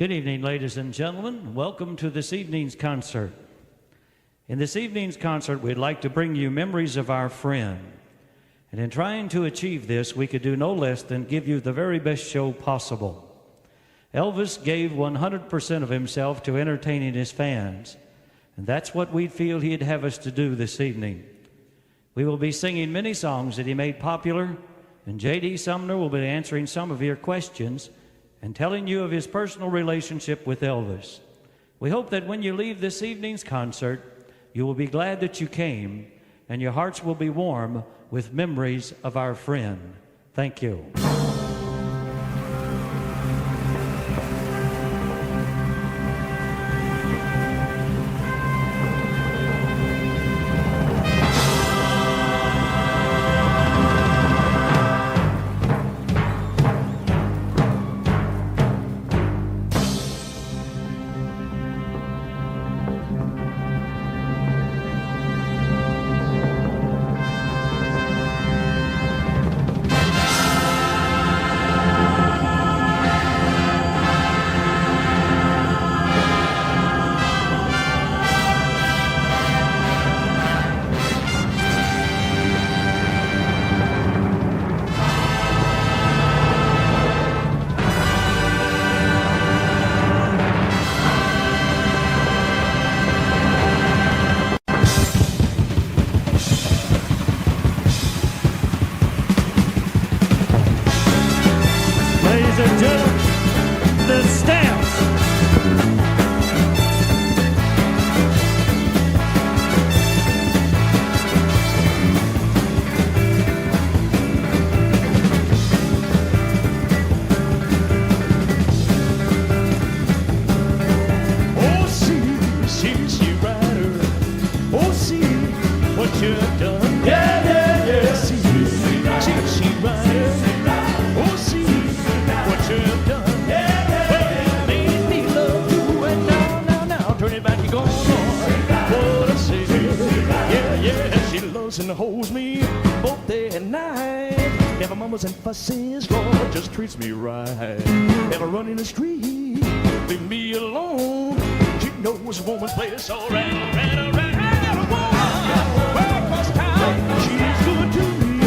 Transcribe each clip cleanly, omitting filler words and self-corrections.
Good evening, ladies and gentlemen. Welcome to this evening's concert. In this evening's concert, we'd like to bring you memories of our friend. And in trying to achieve this, we could do no less than give you the very best show possible. Elvis gave 100% of himself to entertaining his fans, and that's what we'd feel he'd have us to do this evening. We will be singing many songs that he made popular, and J.D. Sumner will be answering some of your questions and telling you of his personal relationship with Elvis. We hope that when you leave this evening's concert, you will be glad that you came, and your hearts will be warm with memories of our friend. Thank you. The Stamps. Oh, see, rider. Oh, see what you've done. Yeah. See, rider. Oh, see what you've done. Well, made me love you, and now, turn it back, you're gone on. What I say, yeah, she loves and holds me both day and night. Never mumbles and fusses, Lord, just treats me right. Never run in the street, leave me alone. She knows a woman's place, alright. Across town, she's good to me.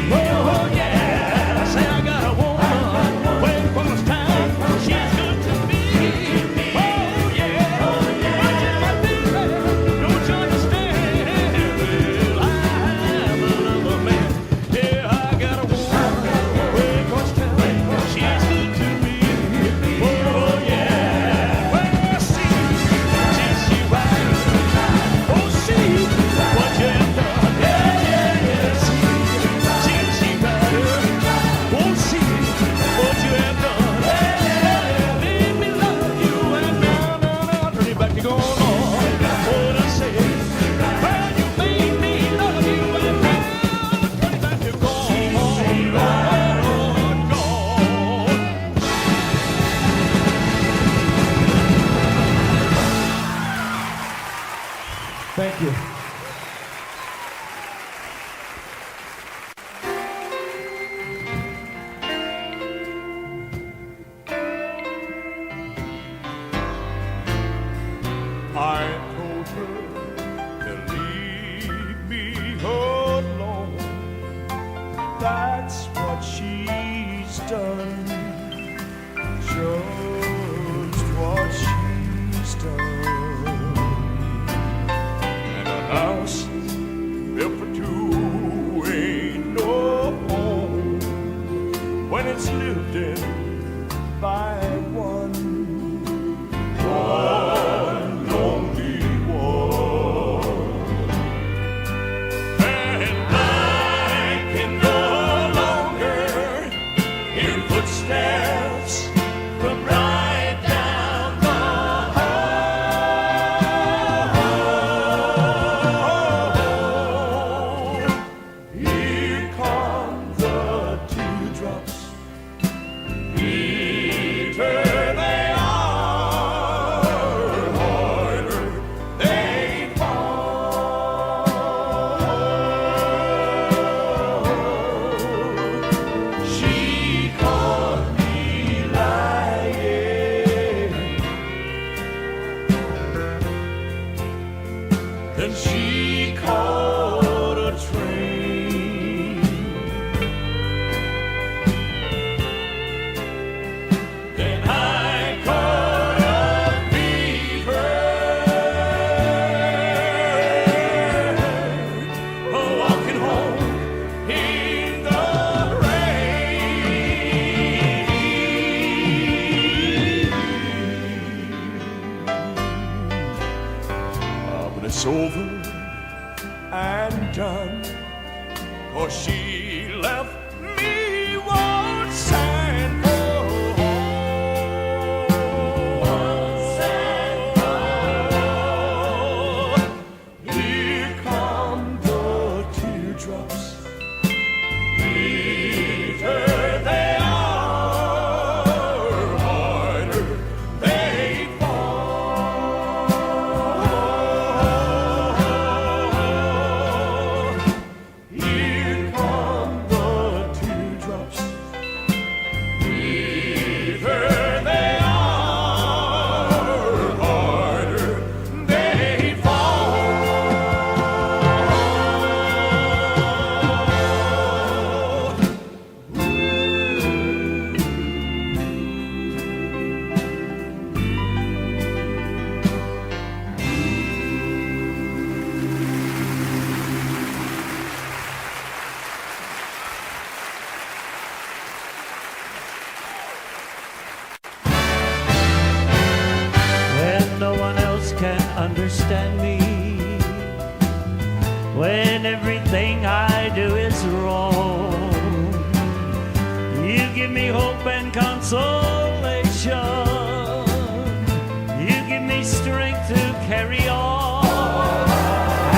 Oh, yeah, I say I got a woman way across town. She's good to me. Oh, yeah, but you my baby, don't you understand? Well, I'm a lover man. Yeah, I got a woman way across town. She's good to me. Oh, yeah. Well, see, right. Oh, see what you've done. Yeah. See, right. she left me one sad boy. One sad boy. Here come the teardrops. Bitter they are, harder they fall. Here come the teardrops. Bitter they are, harder they fall. When no one else can understand me, when everything I do is wrong, you give me hope and consolation. You give me strength to carry on,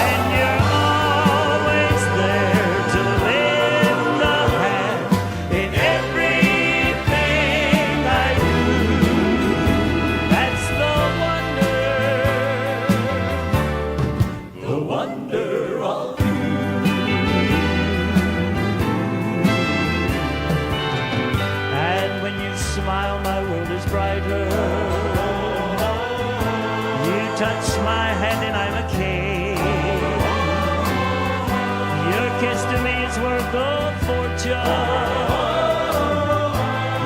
and you're always there to lend a hand in everything I do. That's the wonder of you. And when you smile, my world is brighter. You touch my hand and I'm a king. Your kiss to me is worth a fortune.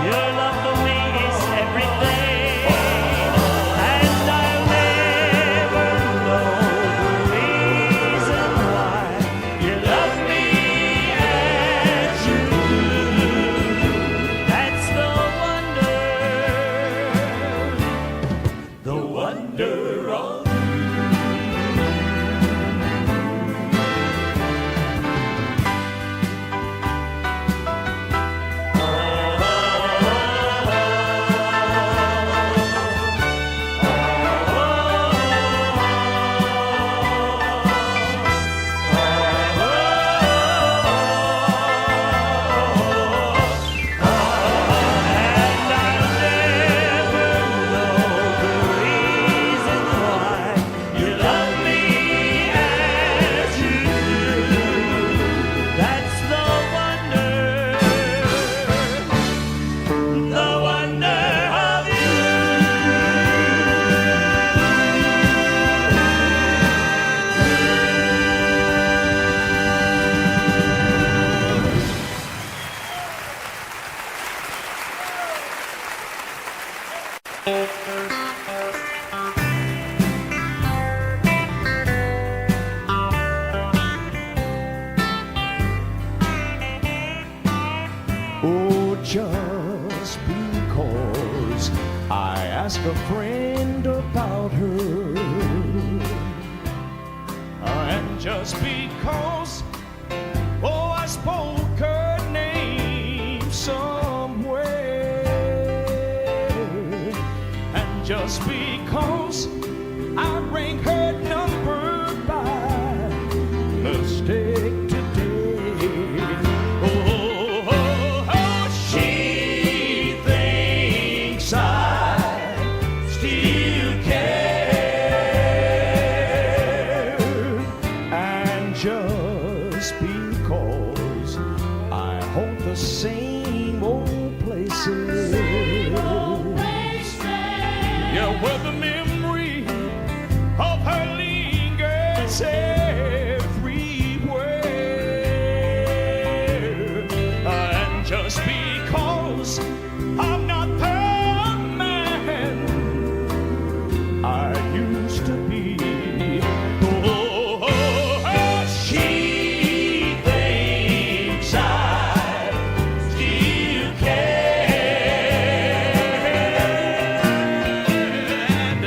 Your love for me is everything. And I'll never know the reason why you love me as you do. That's the wonder of you. Oh, just because I asked a friend about her, and just because, oh, I spoke her name somewhere, and just because I rang her number by mistake today. She thinks I still care, and just because I hold the same old places, yeah, where the memory of her lingers everywhere, and just because I'm not the man I used to be. She thinks I still care, and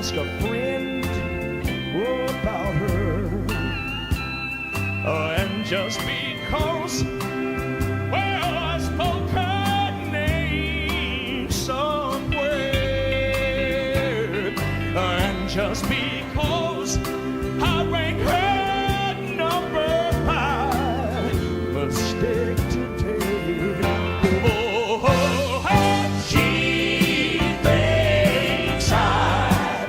ask a friend about her. And just because, well, I spoke her name somewhere, and just because I rang her number by mistake today. Oh, she thinks I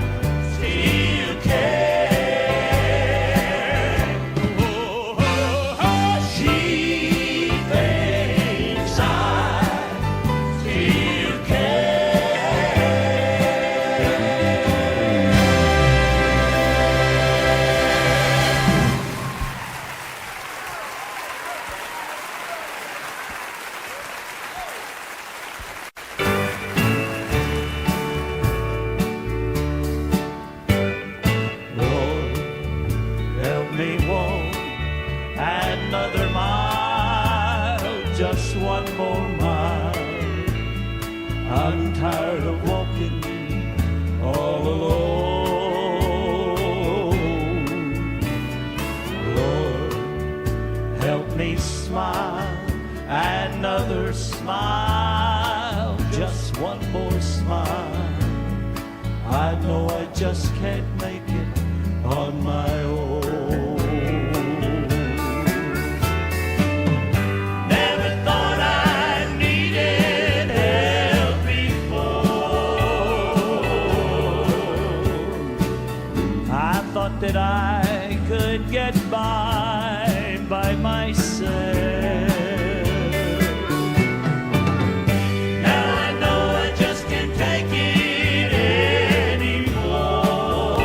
still care. Oh, she thinks I still Lord, help me walk another mile, just one more mile. I'm tired of walking all alone. Lord, help me smile another smile, just one more smile. I know I just can't make it on my own. Never thought I needed help before. I thought that I could get by myself. Now I know I just can't take it anymore.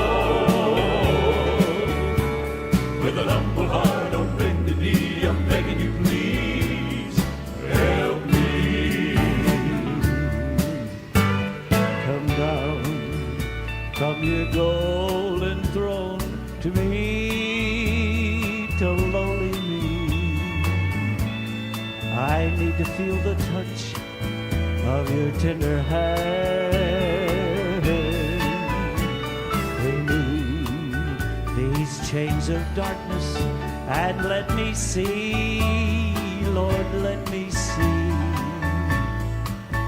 With a humble heart on bended knee, I'm begging you, please help me. Come down from your golden throne to me, to lowly me. I need to feel the touch of your tender hand. Remove these chains of darkness and let me see, Lord, let me see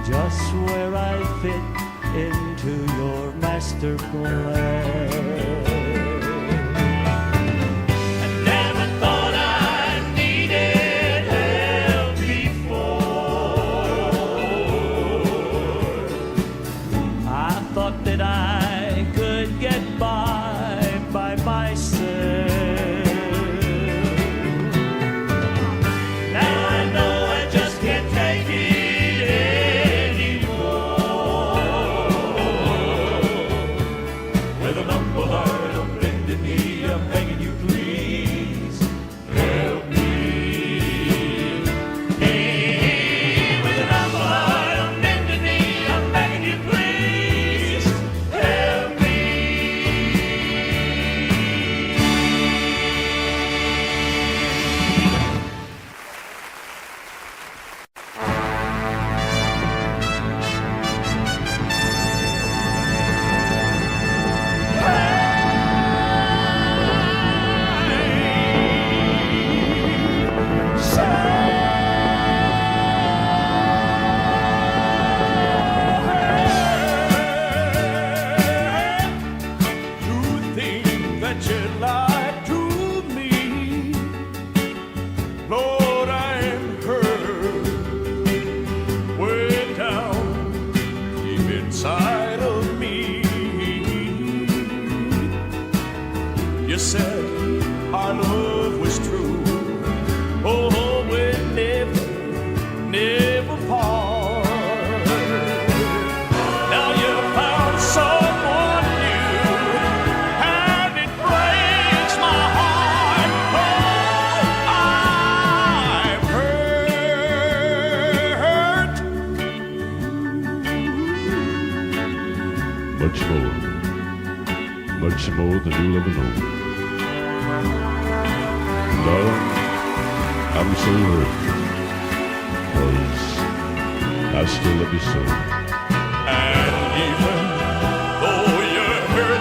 just where I fit into your master plan. I never thought I needed help before. I thought that I could get by myself. Now I know I just can't take it anymore. With an humble heart on bended knee, I'm begging you, please help me. With an humble heart on bended knee, I'm begging you, please help me. You think that you lied to me, Lord, I am hurt way down deep inside of me. You said our love was true, oh, we'd never part. Now you found someone new, and it breaks my heart. Oh, I'm hurt. Much more than you'll ever know. Love, I'm so hurt, 'cause I still love you so. And even though you're hurt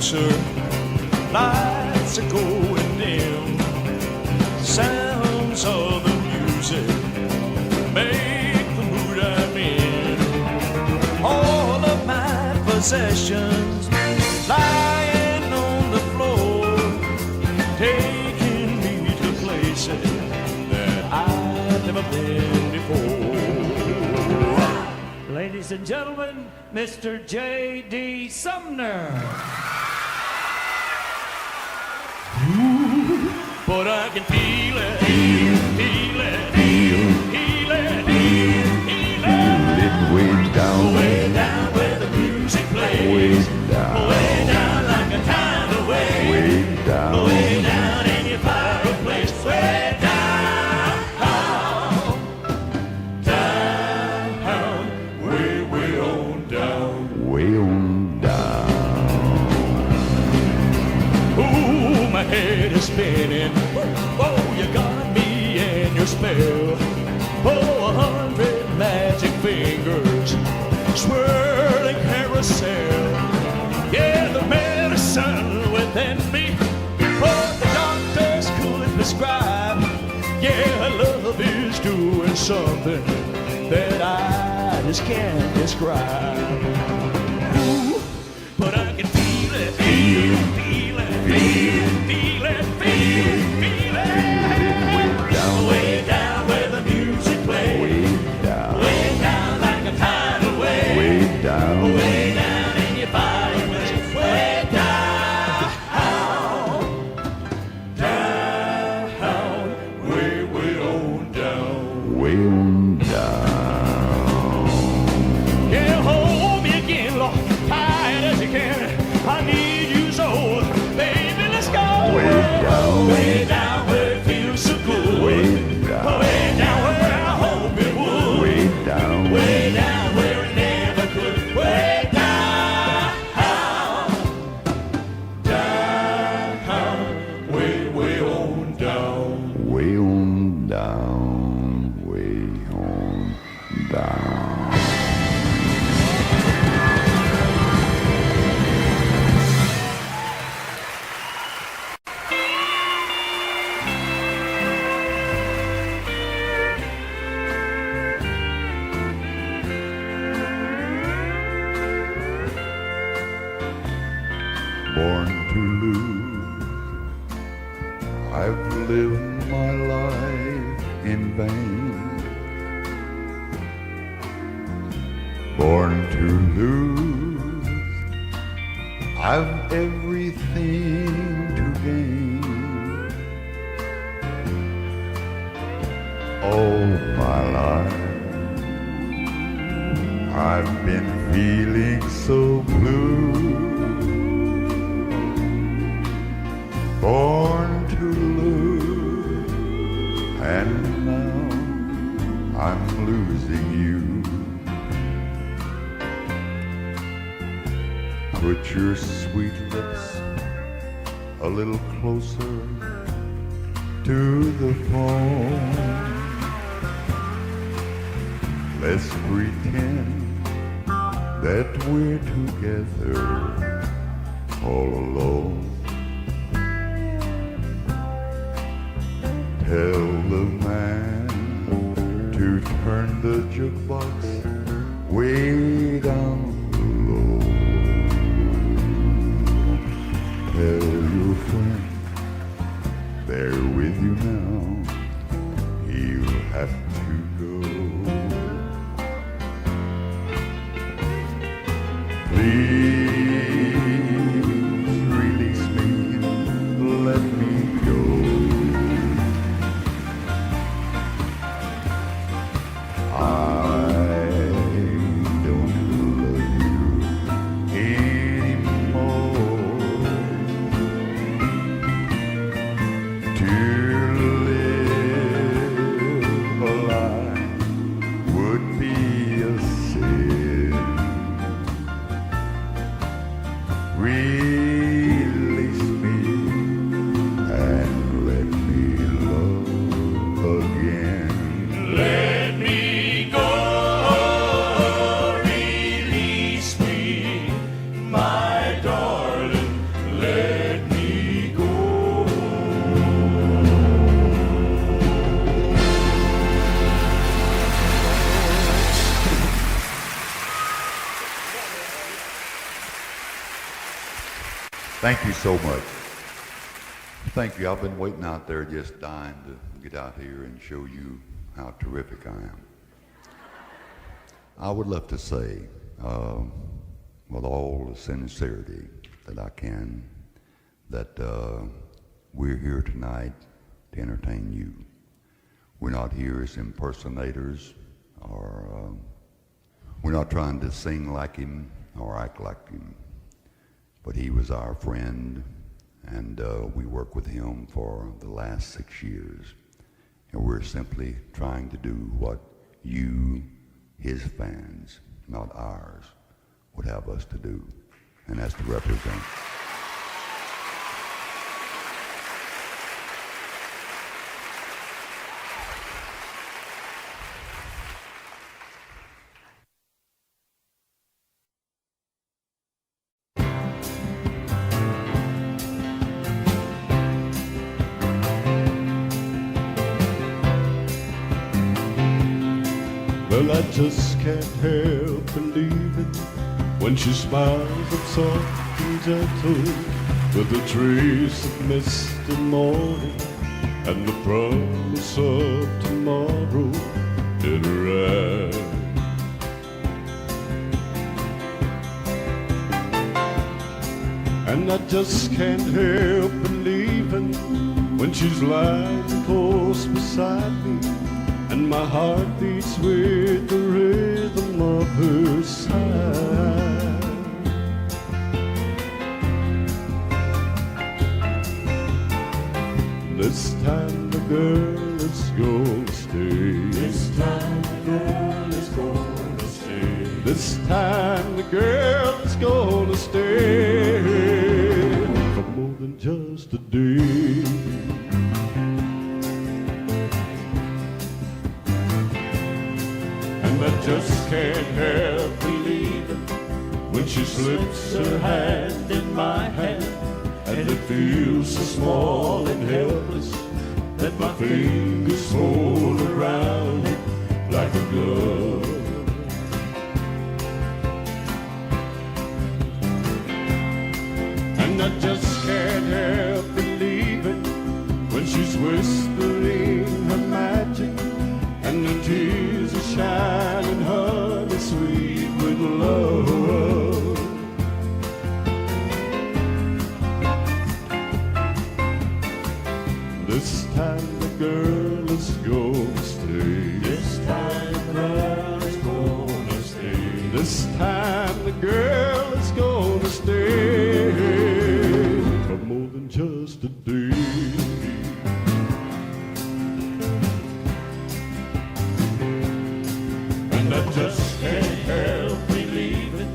closer. Lights are going dim. Sounds of the music make the mood I'm in. All of my possessions lying on the floor, taking me to places that I've never been before. Ladies and gentlemen, Mr. J.D. Sumner. But I can feel it, feel it, feel it, feel it, way down where the music plays, way down like a tidal wave, way down in your fireplace, way down, down, way on down, Way on down. Ooh, my head is spinning. Oh, you got me in your spell. Oh, 100 magic fingers, swirling carousel. Yeah, the medicine within me, what the doctors could prescribe. Yeah, love is doing something that I just can't describe. Ooh, but I can feel it, feel it, feel it, feel it, feel it, feel it, way down where the music plays, way down like a tidal wave, way down in your fireplace, way down, down, way on down. Way on down. Yeah, hold me again, Lord, tight as you can. I need you so, baby, let's go. Way down where it feels so good. Way down where I hope it would. Way down where it never could. Way down, down, way on down. Way on down. Way on down. Born to lose, I've lived my life in vain. Born to lose, I've everything to gain. All my life, I've been feeling so blue. Born to lose, and now I'm losing you. Put your sweet lips a little closer to the phone. Let's pretend that we're together all alone. Tell the man to turn the jukebox way down low. Tell your friend they're with you now. He'll have to go. Please release me and let me go. Thank you so much. Thank you. I've been waiting out there just dying to get out here and show you how terrific I am. I would love to say, with all the sincerity that I can, that we're here tonight to entertain you. We're not here as impersonators, or we're not trying to sing like him or act like him. But he was our friend, and we worked with him for the last 6 years. And we're simply trying to do what you, his fans, not ours, would have us to do, and that's to represent. Well, I just can't help believing when she smiles up soft and gentle with a trace of misty morning and the promise of tomorrow in her eyes. And I just can't help believing when she's lying close beside me and my heart beats with the rhythm of her sigh. This time the girl is gonna stay. This time the girl is gonna stay. This time the girl is gonna stay for more than just a day. I just can't help believing when she slips her hand in my hand, and it feels so small and helpless that my fingers hold around it like a glove. And I just can't help believing when she's whispering her magic and the tears are shining honey sweet with love. This time the girl is gonna stay. This time the girl is gonna stay. This time the girl is gonna stay for more than just a day. I just can't help believing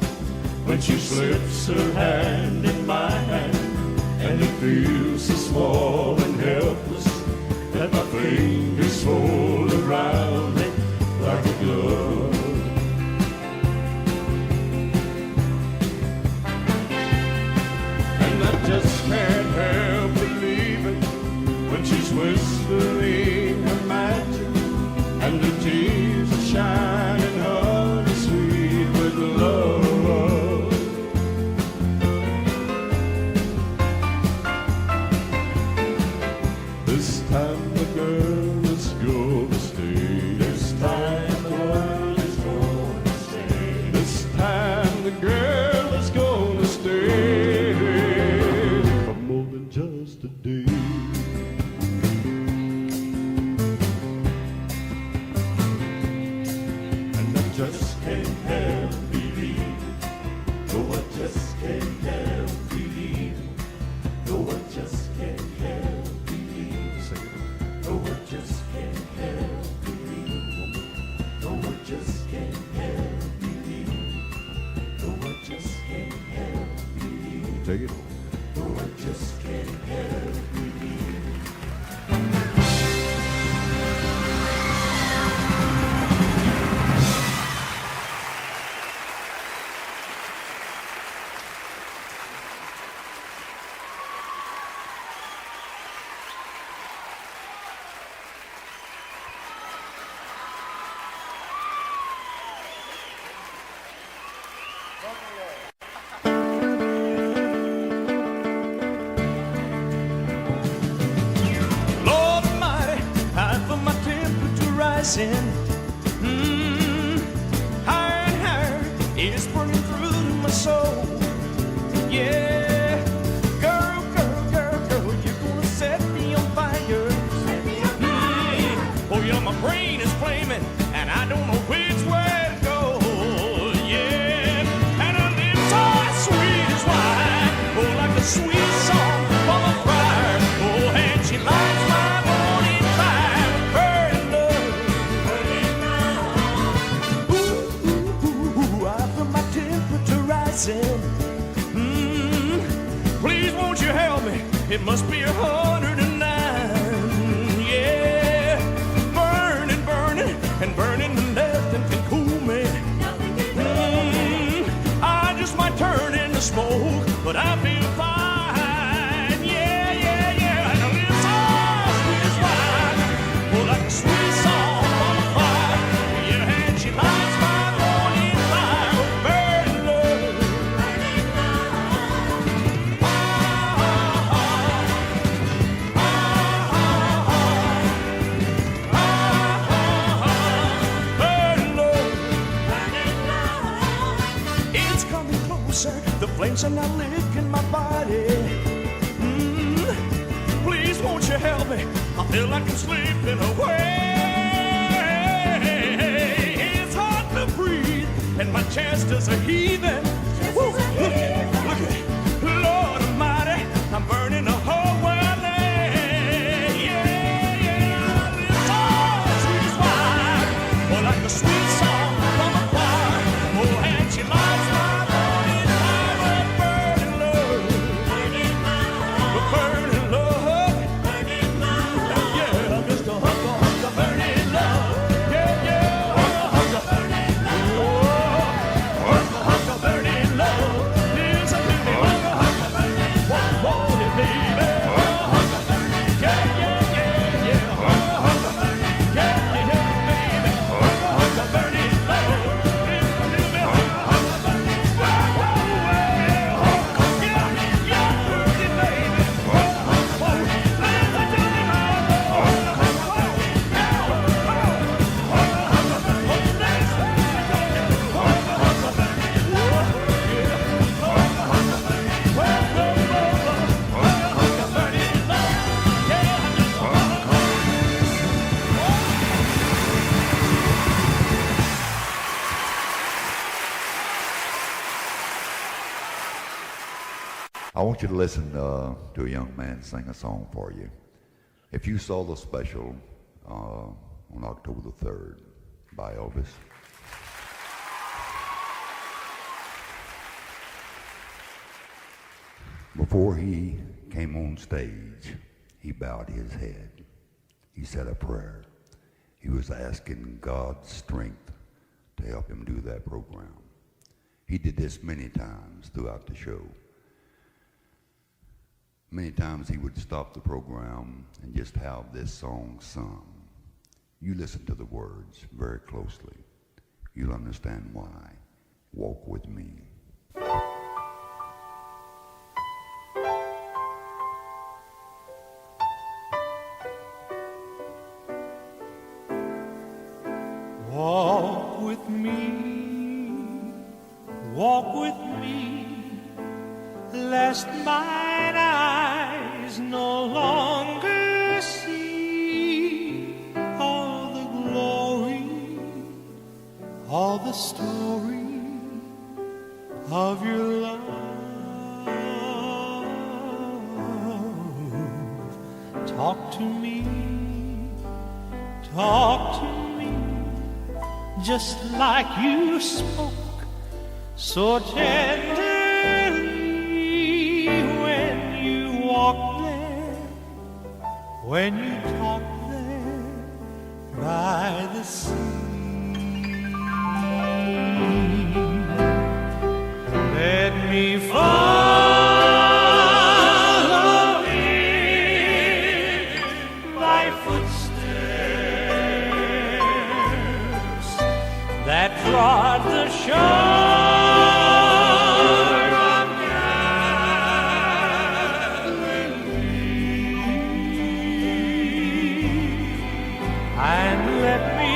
when she slips her hand in my hand, and it feels so small and helpless that my fingers fold around it like a glove. And I just can't help believing when she's whispering her magic and the tears are shining honey sweet with love. This time the girl is gonna stay. This time the girl is gonna stay. This time the girl is gonna stay for more than just a day. Just can't help believing. No, I just can't help believing. No, I just can't help believing. No, I just can't help believing. No, I just can't help believing. No, I just can't help believing. Take it home. No, I just can't help believing. rising. Higher and higher, it's burning through to my soul. Yeah, girl, girl, girl, girl, you're gonna set me on fire. Oh yeah, my brain is flaming, and I don't know which way to go. Yeah, and her lips are sweet as wine. Oh, like a sweet song from a fire. Oh, and she lights my morning fire with burning love. Ooh, ooh, ooh, ooh, I feel my temperature rising. Please won't you help me? It must be 109. Yeah, burning, burning, and burning, and nothing can cool me. I just might turn into smoke, but I feel fine. Yeah, yeah, yeah. And her lips are sweet as wine. Oh, like a sweet song from a fire. Yeah, and she lights my morning fire with burning love. Burning love. It's coming closer. The flames are now licking my body. Please won't you help me? I feel like I'm slipping away. It's hard to breathe, and my chest is a heaving. Woo, look at it. Lord Almighty, I'm burning the whole world. Yeah, yeah. It's all sweet as wine. Oh, like a sweet song from a choir. Oh, and she lights my morning fire with burning love. With burning love. Yeah, I'm just a hunk of burning love. Yeah, yeah, hunk of burning love. Hunk of burning love. Listen to me, hunk of burning love. Won't it, baby? Hunk of burning, yeah, yeah, yeah, yeah. Hunk of burning, yeah, yeah, baby. Hunk of burning love. Listen to me, hunk of burning love. Yeah, yeah, burning, baby. Listen to me, I want you to listen to a young man sing a song for you. If you saw the special on October the 3rd by Elvis, before he came on stage, he bowed his head. He said a prayer. He was asking God's strength to help him do that program. He did this many times throughout the show. Many times he would stop the program and just have this song sung. You listen to the words very closely. You'll understand why. Walk with me. Walk with me, walk with me, lest mine eyes no longer see all the glory, all the story of your love. Talk to me, talk to me, just like you spoke so tenderly when you walked there, when you talked there by the sea. Let me follow in thy footsteps that trod the shore of Galilee, and let me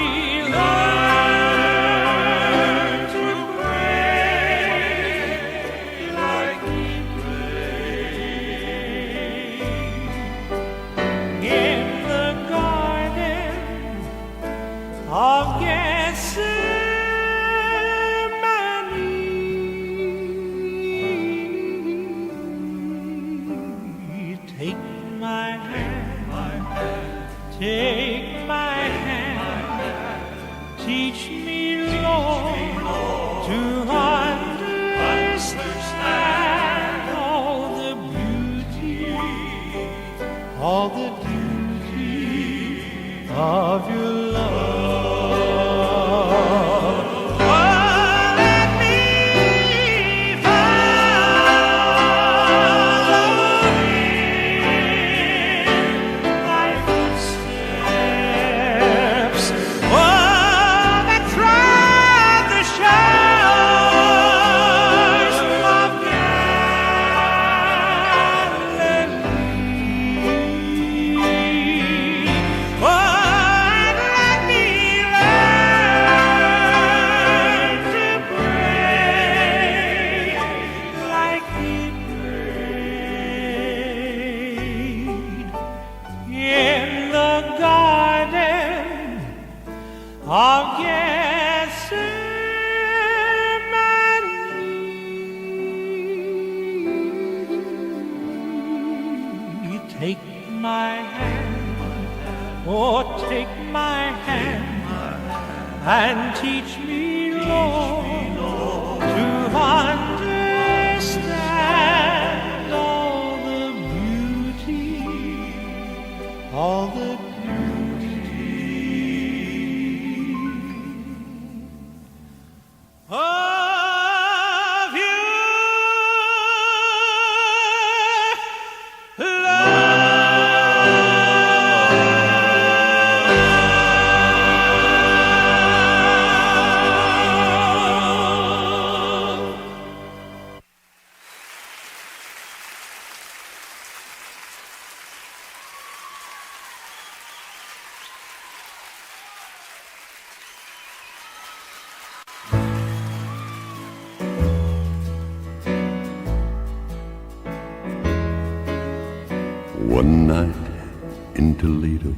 of Gethsemane. Take my hand, take my hand, teach me, Lord, to understand all the beauty of your love. Take my hand, oh, take my hand, and teach me, Lord, to understand all the beauty of you. One night in Toledo,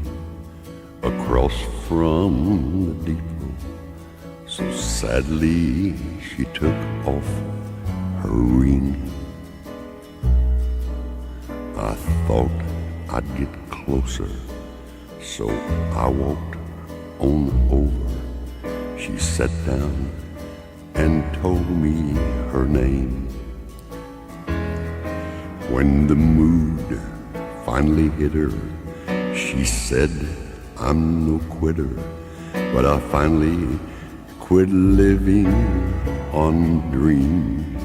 across from the depot, so sadly she took off her ring. I thought I'd get closer, so I walked on over. She sat down and told me her name. When the mood finally hit her, she said, I'm no quitter, but I finally quit living on dreams.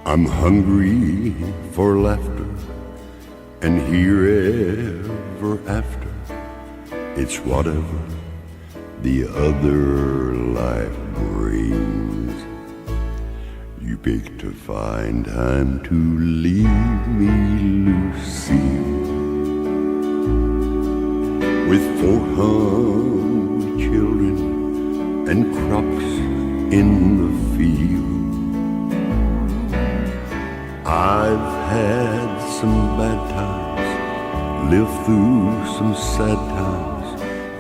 I'm hungry for laughter, and herever after, it's whatever the other life brings. You pick to find time to leave me, Lucille, with 4 hungry children and crops in the field. I've had some bad times, lived through some sad times,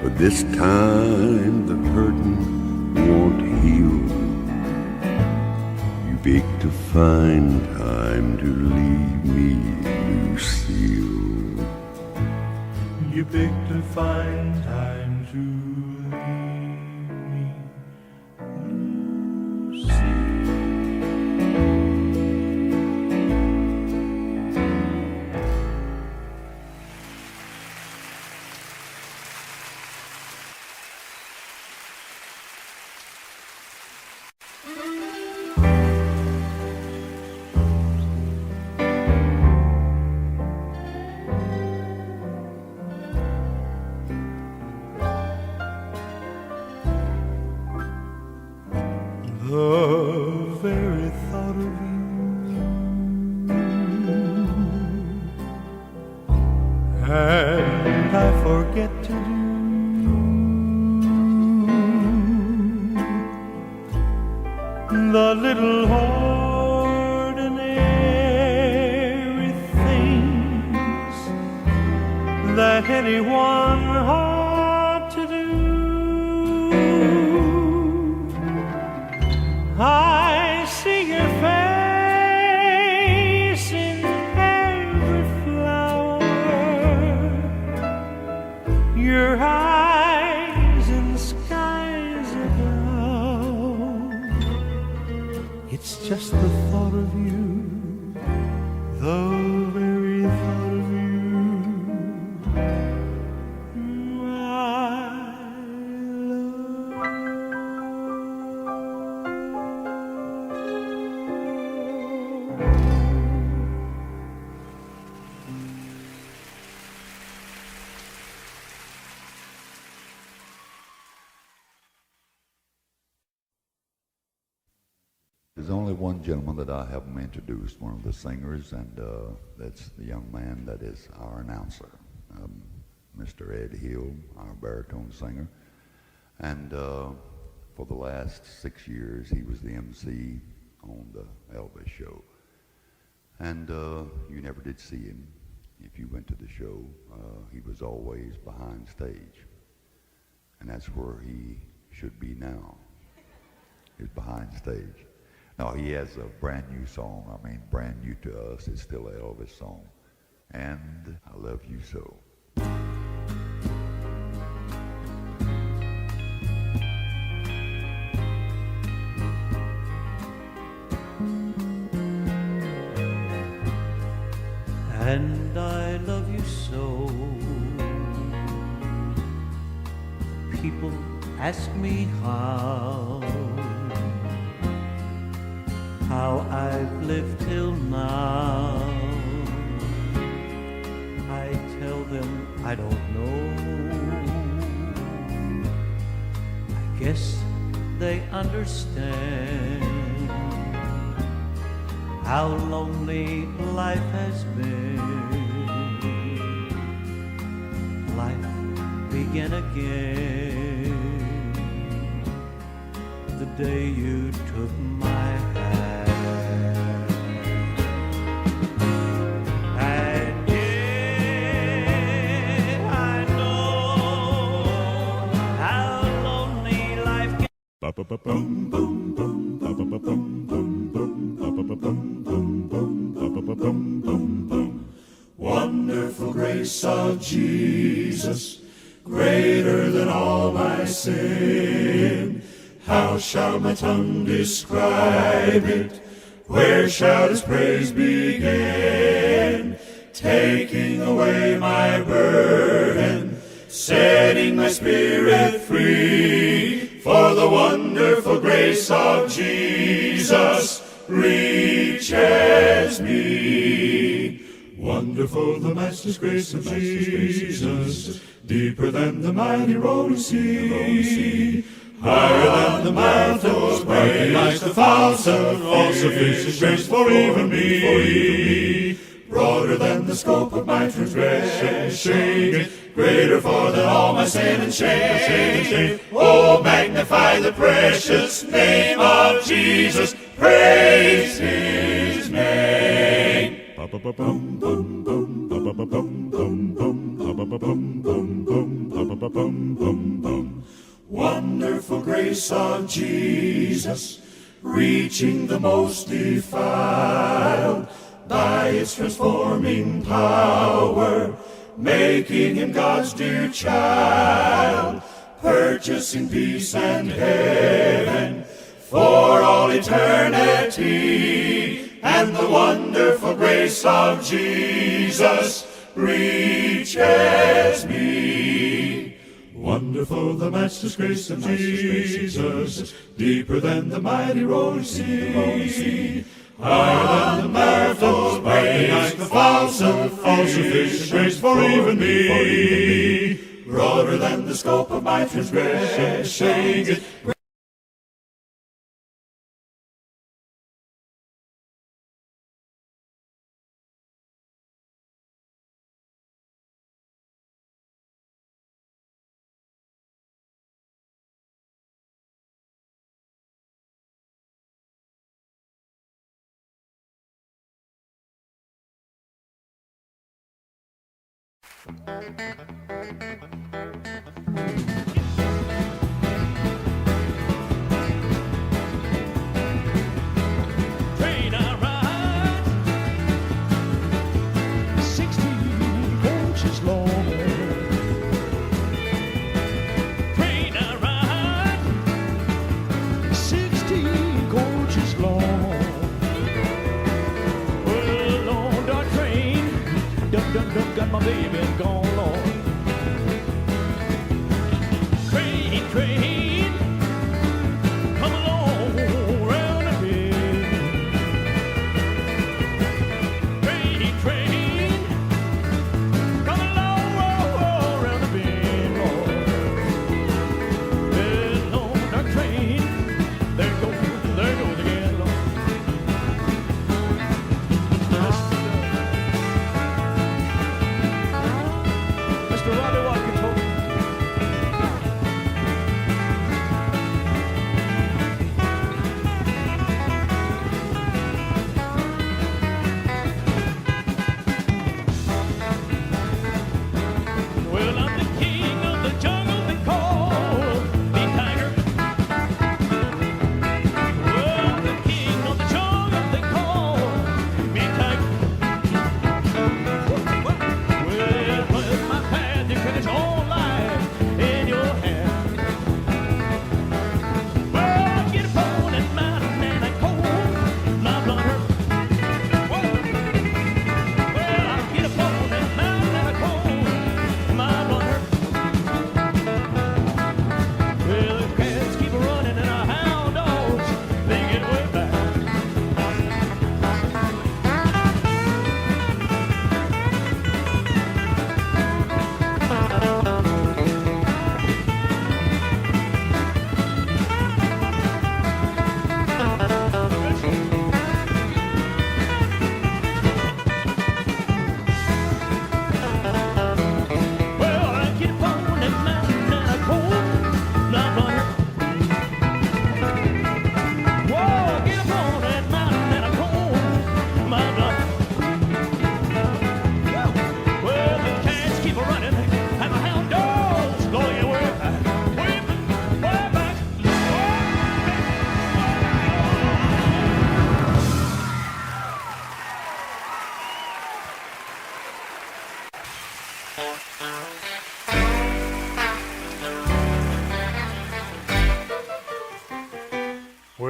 but this time the hurting won't heal. Big to find time to leave me, Lucille. You beg to find time to leave me, Lucille. The very thought of you and I forget to do the little ordinary things that anyone ought to do. just the thought of you, the very thought of you. There's only one gentleman that I haven't introduced, one of the singers, and that's the young man that is our announcer, Mr. Ed Hill, our baritone singer. And for the last 6 years, he was the MC on the Elvis show. And you never did see him. If you went to the show, he was always behind stage. And that's where he should be now, is behind stage. No, he has a brand new song. I mean, brand new to us. It's still an Elvis song. And I Love You So. And I love you so. People ask me how I've lived till now. I tell them I don't know. I guess they understand how lonely life has been. Life began again the day you took my hand. Wonderful grace of Jesus, greater than all my sin. How shall my tongue describe it? Where shall His praise begin? Taking away my burden, setting my spirit free. For the wonderful grace of Jesus reaches me. Wonderful the Master's grace of Jesus, deeper than the mighty rolling sea, higher than the mountains, breaking like the fountain, all sufficient grace for even me. Broader than the scope of my transgression, greater far than all my sin and shame. Oh, magnify the precious name of Jesus, praise His name. Wonderful grace of Jesus, reaching the most defiled, by its transforming power, making him God's dear child, purchasing peace and heaven for all eternity. And the wonderful grace of Jesus reaches me. Wonderful the Master's grace of Jesus, deeper than the mighty rolling sea, higher than the mountains, breaking like the fountain, all sufficient grace for even me. Broader than the scope of my transgression, Train I ride, 16 coaches long. Train I ride, 16 coaches long.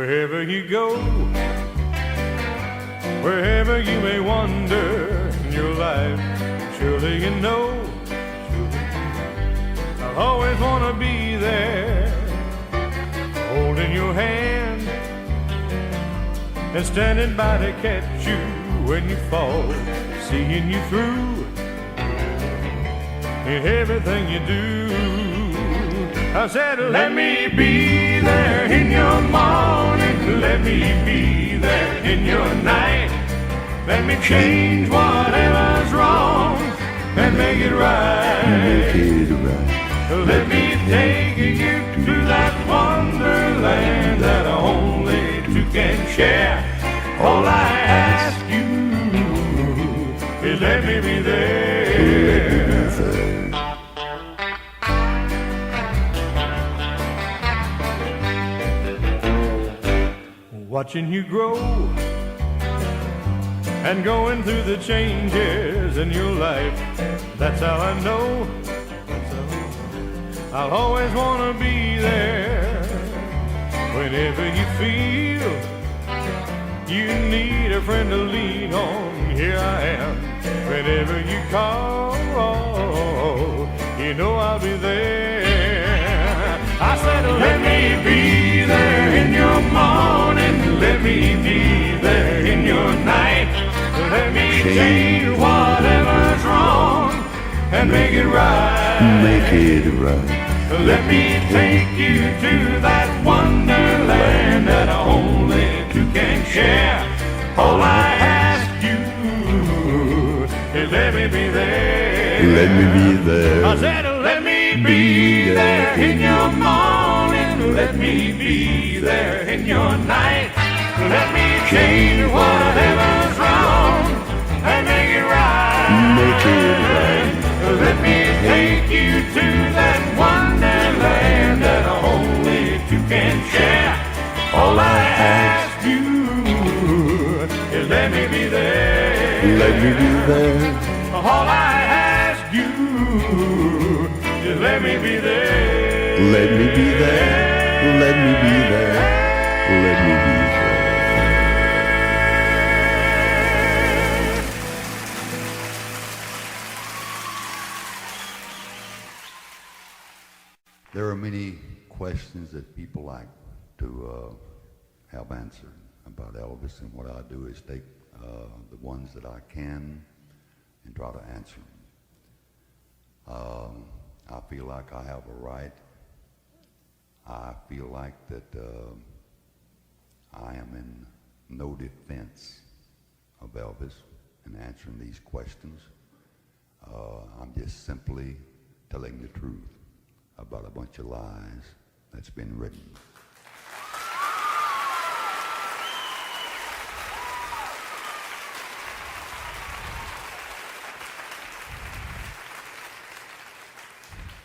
Wherever you go, wherever you may wander in your life, surely you know I'll always want to be there, holding your hand and standing by to catch you when you fall, seeing you through in everything you do. I said, let me be there in your morning, let me be there in your night, let me change whatever's wrong and make it right. Let me take you to that wonderland that only two can share. All I ask you is let me be there. Watching you grow and going through the changes in your life, that's how I know I'll always want to be there. Whenever you feel you need a friend to lean on, here I am. Whenever you call, you know I'll be there. I said, let me be there in your morning, let me be there in your night, let me change whatever's wrong and make it right. Make it right. Let me take you to that wonderland that only two can share. All I ask you is let me be there. Let me be there. I said, let me be there in your morning, let me be there in your night, let me change whatever's wrong and make it right. Make it right. Let me take you to that wonderland that only two can share. All I ask you is let me be there. Let me be there. All I ask you is let me be there. Let me be there. Let me be there. Let me be there. There are many questions that people like to have answered about Elvis, and what I do is take the ones that I can and try to answer them. I feel like I have a right. I feel like that I am in no defense of Elvis in answering these questions. I'm just simply telling the truth about a bunch of lies that's been written.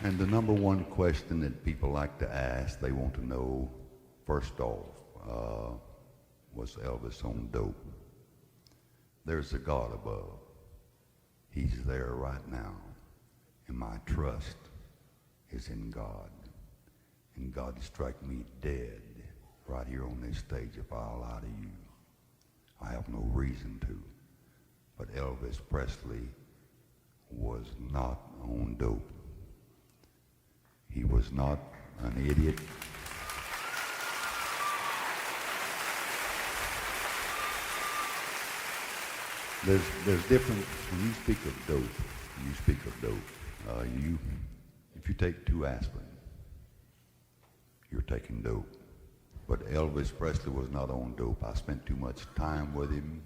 And the number one question that people like to ask, they want to know, first off, was Elvis on dope? There's a God above. He's there right now. And my trust is in God. And God strike me dead right here on this stage if I lie to you. I have no reason to. But Elvis Presley was not on dope. He was not an idiot. There's different, when you speak of dope, if you take 2 aspirin, you're taking dope. But Elvis Presley was not on dope. I spent too much time with him,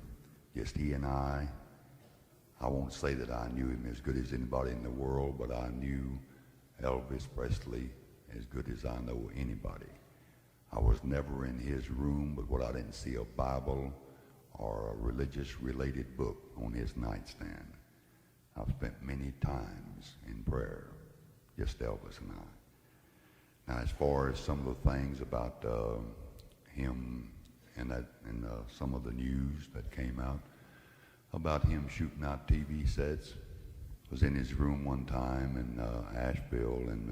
just he and I. I won't say that I knew him as good as anybody in the world, but I knew Elvis Presley as good as I know anybody. I was never in his room, but what I didn't see a Bible or a religious related book on his nightstand. I've spent many times in prayer, just Elvis and I. Now, as far as some of the things about him and some of the news that came out about him shooting out TV sets, was in his room one time in Asheville, and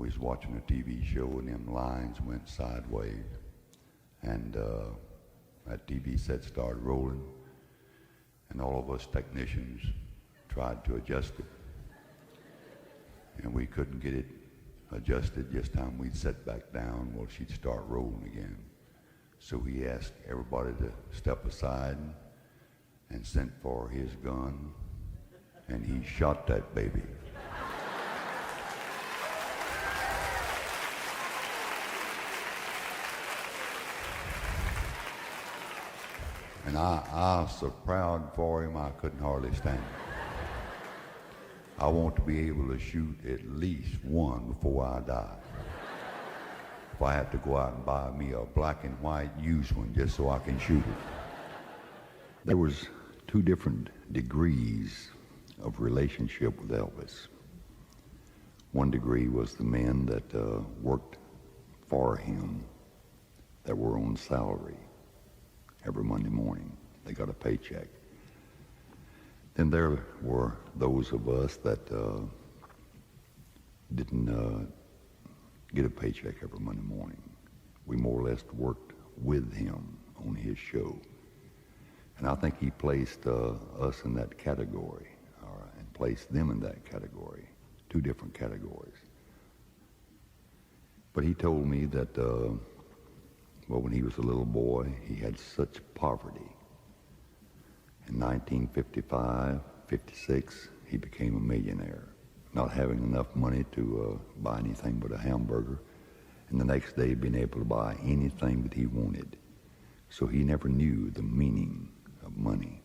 We was watching a TV show and them lines went sideways. And that TV set started rolling. And all of us technicians tried to adjust it. And we couldn't get it adjusted. Just time we'd set back down, well, she'd start rolling again. So he asked everybody to step aside and sent for his gun, and he shot that baby. And I was so proud for him, I couldn't hardly stand it. I want to be able to shoot at least one before I die. If I have to go out and buy me a black and white used one just so I can shoot it. There was 2 different degrees of relationship with Elvis. One degree was the men that worked for him, that were on salary every Monday morning. They got a paycheck. Then there were those of us that didn't get a paycheck every Monday morning. We more or less worked with him on his show. And I think he placed us in that category, and placed them in that category, 2 different categories. But he told me that, when he was a little boy, he had such poverty. In 1955, 56, he became a millionaire, not having enough money to buy anything but a hamburger, and the next day being able to buy anything that he wanted. So he never knew the meaning of money.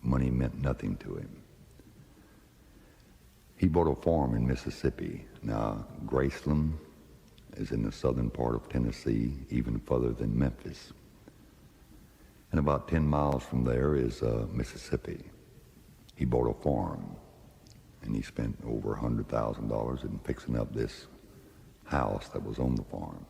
Money meant nothing to him. He bought a farm in Mississippi. Now, Graceland is in the southern part of Tennessee, even further than Memphis. And about 10 miles from there is Mississippi. He bought a farm, and he spent over $100,000 in fixing up this house that was on the farm.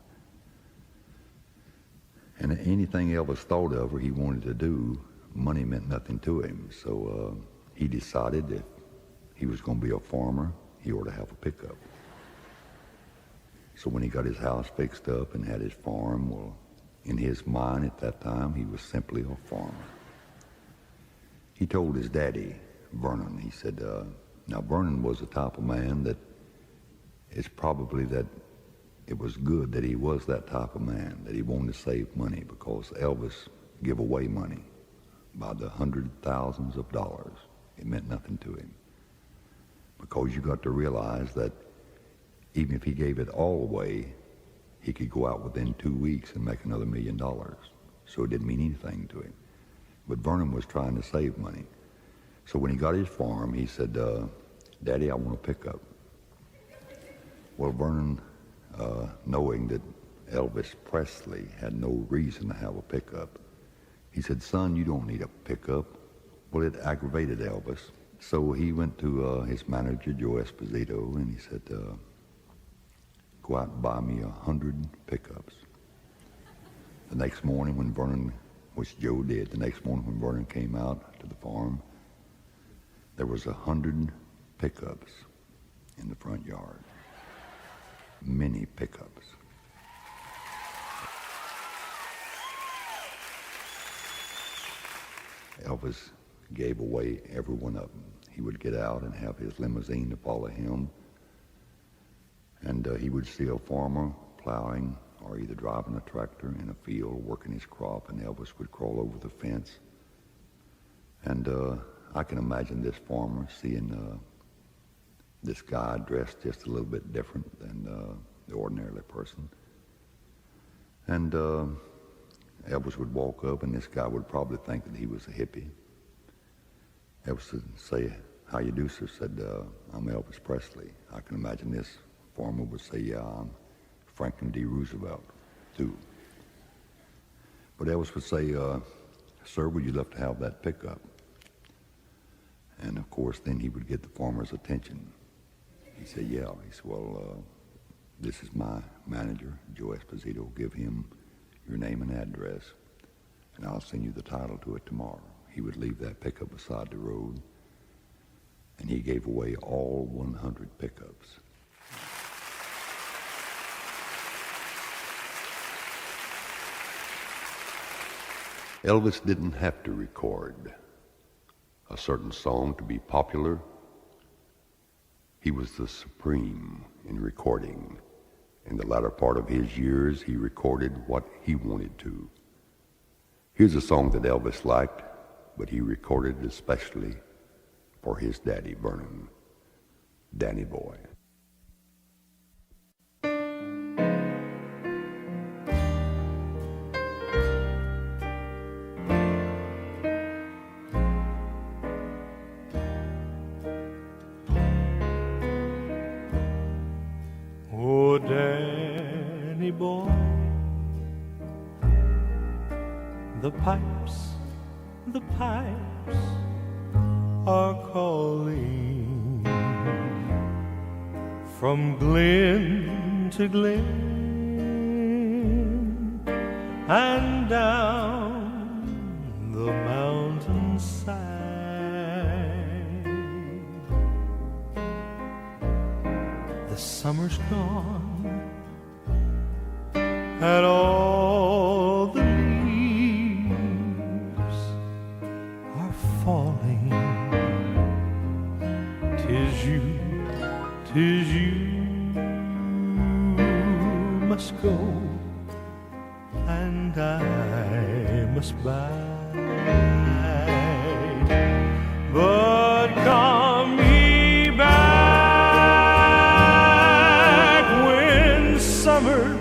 And anything Elvis thought of or he wanted to do, money meant nothing to him. So he decided if he was going to be a farmer, he ought to have a pickup. So when he got his house fixed up and had his farm, well, in his mind at that time, he was simply a farmer. He told his daddy, Vernon, he said, now Vernon was the type of man that it's probably that it was good that he was that type of man, that he wanted to save money, because Elvis gave away money by the hundred thousands of dollars. It meant nothing to him. Because you got to realize that even if he gave it all away, he could go out within 2 weeks and make another $1 million. So it didn't mean anything to him. But Vernon was trying to save money. So when he got his farm, he said, Daddy, I want a pickup. Well, Vernon, knowing that Elvis Presley had no reason to have a pickup, he said, son, you don't need a pickup. Well, it aggravated Elvis. So he went to his manager, Joe Esposito, and he said, go out and buy me 100 pickups. The next morning when Vernon, which Joe did, the next morning when Vernon came out to the farm, there was 100 pickups in the front yard. Many pickups. Elvis gave away every one of them. He would get out and have his limousine to follow him, and he would see a farmer plowing or either driving a tractor in a field, working his crop, and Elvis would crawl over the fence. And I can imagine this farmer seeing this guy dressed just a little bit different than the ordinary person. And Elvis would walk up, and this guy would probably think that he was a hippie. Elvis would say, how you do, sir? Said, I'm Elvis Presley. I can imagine this farmer would say, yeah, I'm Franklin D. Roosevelt, too. But Elvis would say, sir, would you love to have that pickup? And, of course, then he would get the farmer's attention. He said, yeah. He said, well, this is my manager, Joe Esposito. Give him your name and address, and I'll send you the title to it tomorrow. He would leave that pickup beside the road, and he gave away all 100 pickups. Elvis didn't have to record a certain song to be popular. He was the supreme in recording. In the latter part of his years, he recorded what he wanted to. Here's a song that Elvis liked, but he recorded it especially for his daddy, Vernon, Danny Boy. Oh, Danny boy, the pipes are calling from glen to glen and down the mountainside. The summer's gone and all the leaves are falling. 'Tis you must go and I must bide. But come ye back when summer's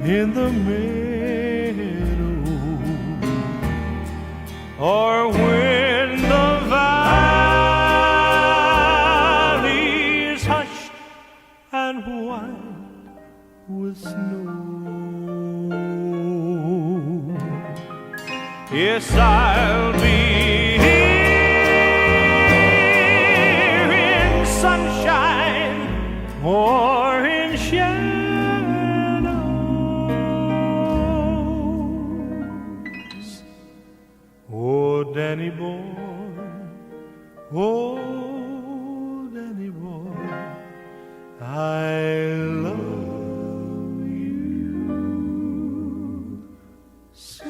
in the meadow, or when the valley's hushed and white with snow. Yes, I'll be here in sunshine or in shadows. Oh, Danny boy, oh, Danny boy, I love you so.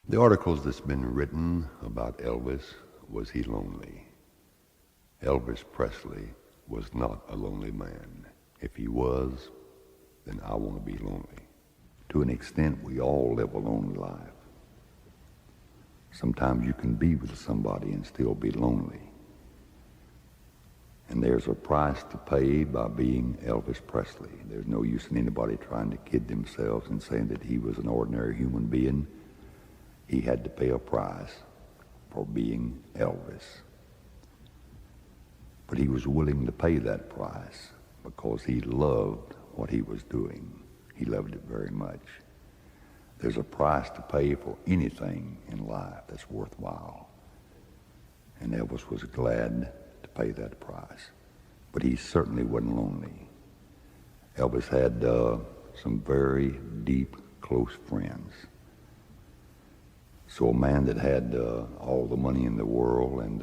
The articles that's been written about Elvis, was he lonely? Elvis Presley was not a lonely man. If he was, then I want to be lonely. To an extent, we all live a lonely life. Sometimes you can be with somebody and still be lonely. And there's a price to pay by being Elvis Presley. There's no use in anybody trying to kid themselves and saying that he was an ordinary human being. He had to pay a price for being Elvis. But he was willing to pay that price because he loved what he was doing. He loved it very much. There's a price to pay for anything in life that's worthwhile. And Elvis was glad to pay that price. But he certainly wasn't lonely. Elvis had some very deep, close friends. So a man that had all the money in the world, and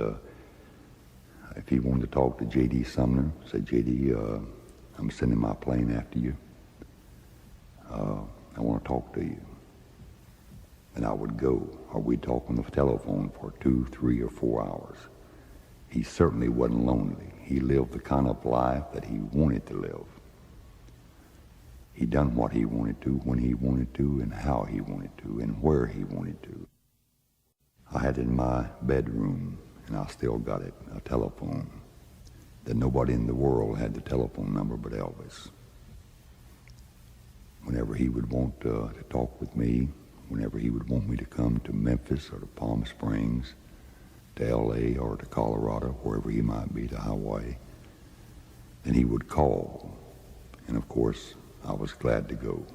if he wanted to talk to J.D. Sumner, say, J.D., I'm sending my plane after you. I want to talk to you. And I would go, or we'd talk on the telephone for 2, 3, or 4 hours. He certainly wasn't lonely. He lived the kind of life that he wanted to live. He done what he wanted to, when he wanted to, and how he wanted to, and where he wanted to. I had in my bedroom, and I still got it, a telephone that nobody in the world had the telephone number but Elvis. Whenever he would want to talk with me, whenever he would want me to come to Memphis or to Palm Springs, to L.A. or to Colorado, wherever he might be, to Hawaii, then he would call. And of course, I was glad to go.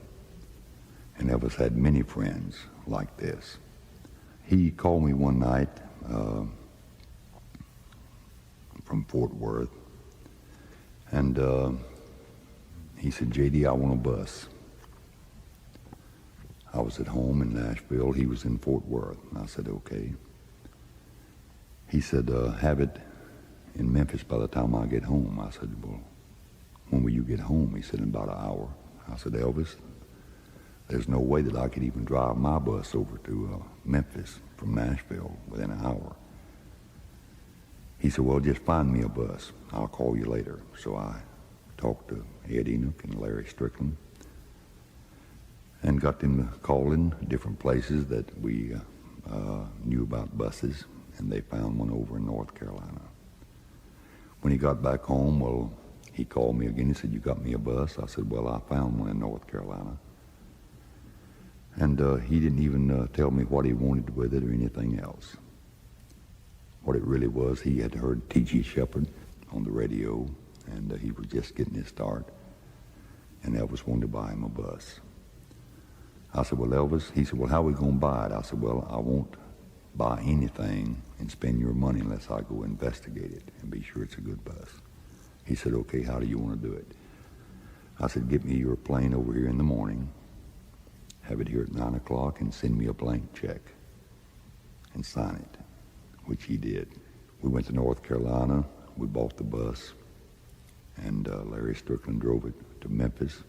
And Elvis had many friends like this. He called me one night from Fort Worth, and he said, J.D., I want a bus. I was at home in Nashville. He was in Fort Worth. And I said, okay. He said, have it in Memphis by the time I get home. I said, well, when will you get home? He said, in about an hour. I said, Elvis, there's no way that I could even drive my bus over to Memphis from Nashville within an hour. He said, well, just find me a bus. I'll call you later. So I talked to Ed Enoch and Larry Strickland and got them to call in different places that we knew about buses, and they found one over in North Carolina. When he got back home, well, he called me again. He said, you got me a bus? I said, well, I found one in North Carolina. And he didn't even tell me what he wanted with it or anything else. What it really was, he had heard T.G. Shepherd on the radio, and he was just getting his start, and Elvis wanted to buy him a bus. I said, well, Elvis, he said, well, how are we going to buy it? I said, well, I won't buy anything and spend your money unless I go investigate it and be sure it's a good bus. He said, okay, how do you want to do it? I said, get me your plane over here in the morning, have it here at 9 o'clock, and send me a blank check and sign it, which he did. We went to North Carolina, we bought the bus, and Larry Strickland drove it to Memphis.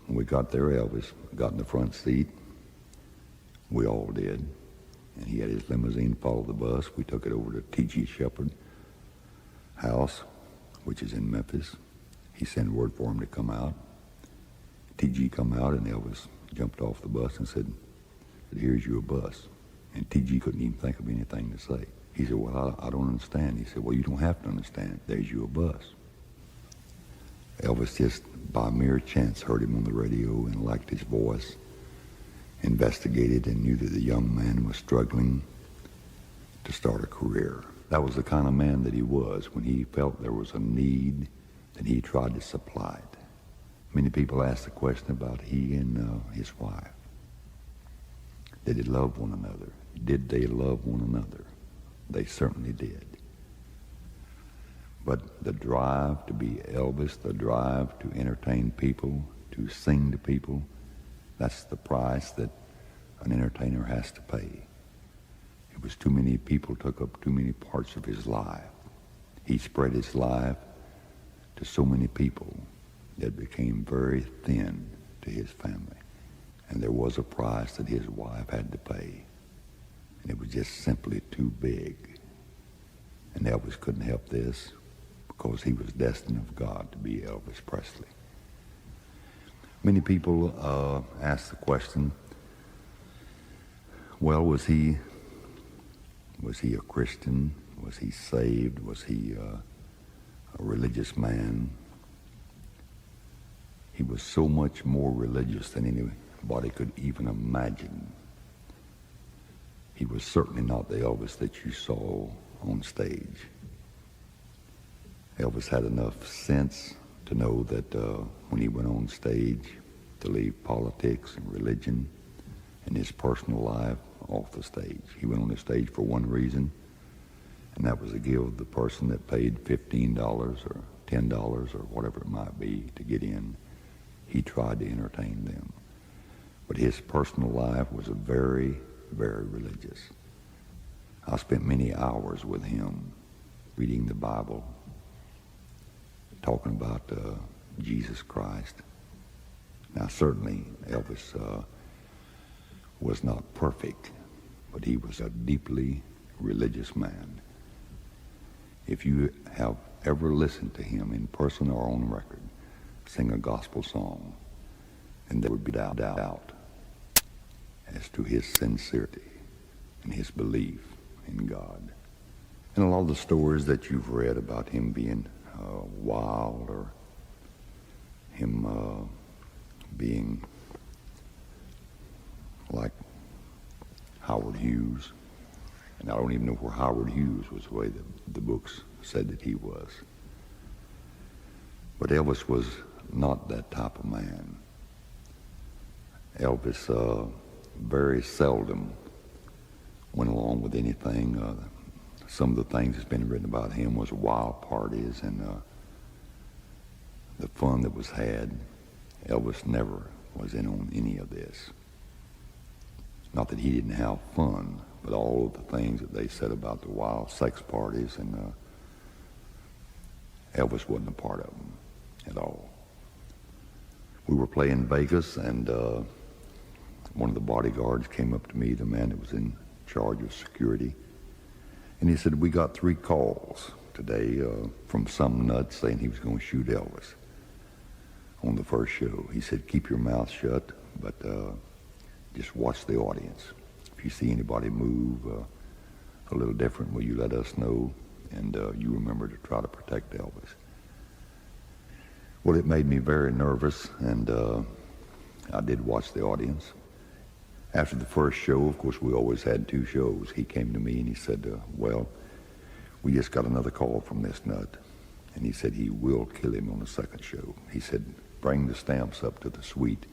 When we got there, Elvis got in the front seat. We all did. And he had his limousine follow the bus. We took it over to T.G. Shepherd house, which is in Memphis. He sent word for him to come out. T.G. come out, and Elvis jumped off the bus and said, here's your bus. And T.G. couldn't even think of anything to say. He said, well, I don't understand. He said, well, you don't have to understand. There's your bus. Elvis just by mere chance heard him on the radio and liked his voice, investigated and knew that the young man was struggling to start a career. That was the kind of man that he was. When he felt there was a need, then he tried to supply it. Many people ask the question about he and his wife. Did they love one another? Did they love one another? They certainly did. But the drive to be Elvis, the drive to entertain people, to sing to people, that's the price that an entertainer has to pay. It was too many people took up too many parts of his life. He spread his life to so many people that became very thin to his family. And there was a price that his wife had to pay. And it was just simply too big. And Elvis couldn't help this because he was destined of God to be Elvis Presley. Many people ask the question, well, was he a Christian? Was he saved? Was he a religious man? He was so much more religious than anybody could even imagine. He was certainly not the Elvis that you saw on stage. Elvis had enough sense to know that when he went on stage, to leave politics and religion and his personal life off the stage. He went on the stage for one reason, and that was to give the person that paid $15 or $10 or whatever it might be to get in. He tried to entertain them. But his personal life was very, very religious. I spent many hours with him reading the Bible, talking about Jesus Christ. Now, certainly, Elvis was not perfect, but he was a deeply religious man. If you have ever listened to him in person or on record sing a gospel song, then there would be doubt as to his sincerity and his belief in God. And a lot of the stories that you've read about him being wild or him being like Howard Hughes, and I don't even know where Howard Hughes was the way that the books said that he was. But Elvis was not that type of man. Elvis very seldom went along with anything. Some of the things that's been written about him was wild parties and the fun that was had. Elvis never was in on any of this. Not that he didn't have fun, but all of the things that they said about the wild sex parties, and Elvis wasn't a part of them at all. We were playing Vegas, and one of the bodyguards came up to me, the man that was in charge of security, and he said, "We got 3 calls today from some nut saying he was going to shoot Elvis on the first show." He said, "Keep your mouth shut, but just watch the audience. If you see anybody move a little different, will you let us know? And you remember to try to protect Elvis." Well, it made me very nervous, and I did watch the audience. After the first show, of course, we always had 2 shows. He came to me and he said, "Well, we just got another call from this nut, and he said he will kill him on the second show." He said, "Bring the Stamps up to the suite,"